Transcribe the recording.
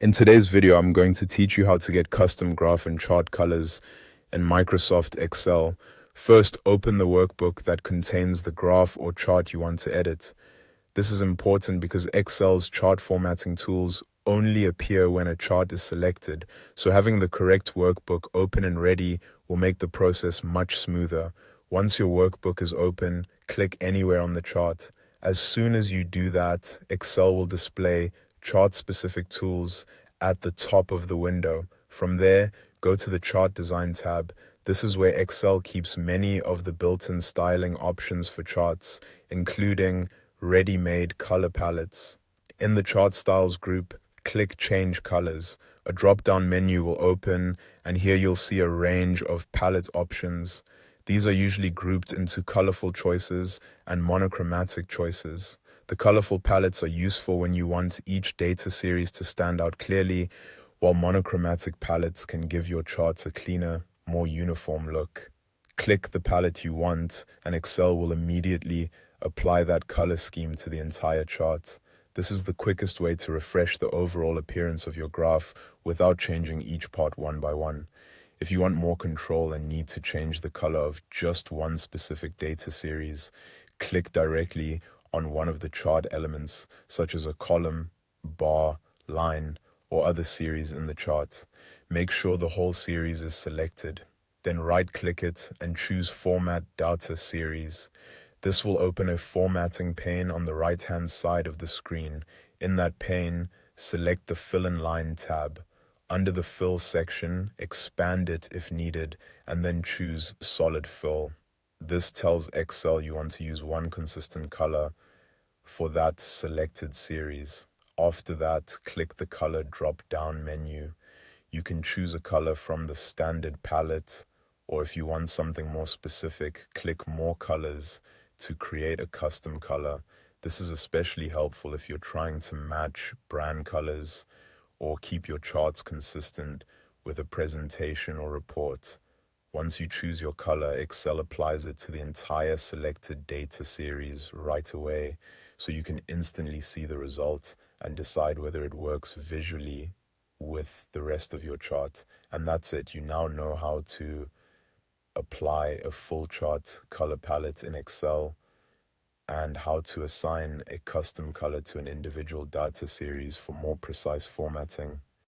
In today's video, I'm going to teach you how to get custom graph and chart colors in Microsoft Excel. First, open the workbook that contains the graph or chart you want to edit. This is important because Excel's chart formatting tools only appear when a chart is selected, so having the correct workbook open and ready will make the process much smoother. Once your workbook is open, click anywhere on the chart. As soon as you do that, Excel will display chart-specific tools at the top of the window. From there, go to the Chart Design tab. This is where Excel keeps many of the built-in styling options for charts, including ready-made color palettes. In the Chart Styles group, click Change Colors. A drop-down menu will open, and here you'll see a range of palette options. These are usually grouped into colorful choices and monochromatic choices. The colorful palettes are useful when you want each data series to stand out clearly, while monochromatic palettes can give your charts a cleaner, more uniform look. Click the palette you want, and Excel will immediately apply that color scheme to the entire chart. This is the quickest way to refresh the overall appearance of your graph without changing each part one by one. If you want more control and need to change the color of just one specific data series, click directly on one of the chart elements, such as a column, bar, line, or other series in the chart. Make sure the whole series is selected. Then right-click it and choose Format Data Series. This will open a formatting pane on the right-hand side of the screen. In that pane, select the Fill in Line tab. Under the Fill section, expand it if needed, and then choose Solid Fill. This tells Excel you want to use one consistent color for that selected series. After that, click the Color drop-down menu. You can choose a color from the standard palette, or if you want something more specific, click More Colors to create a custom color. This is especially helpful if you're trying to match brand colors or keep your charts consistent with a presentation or report. Once you choose your color, Excel applies it to the entire selected data series right away, so you can instantly see the result and decide whether it works visually with the rest of your chart. And that's it. You now know how to apply a full chart color palette in Excel and how to assign a custom color to an individual data series for more precise formatting.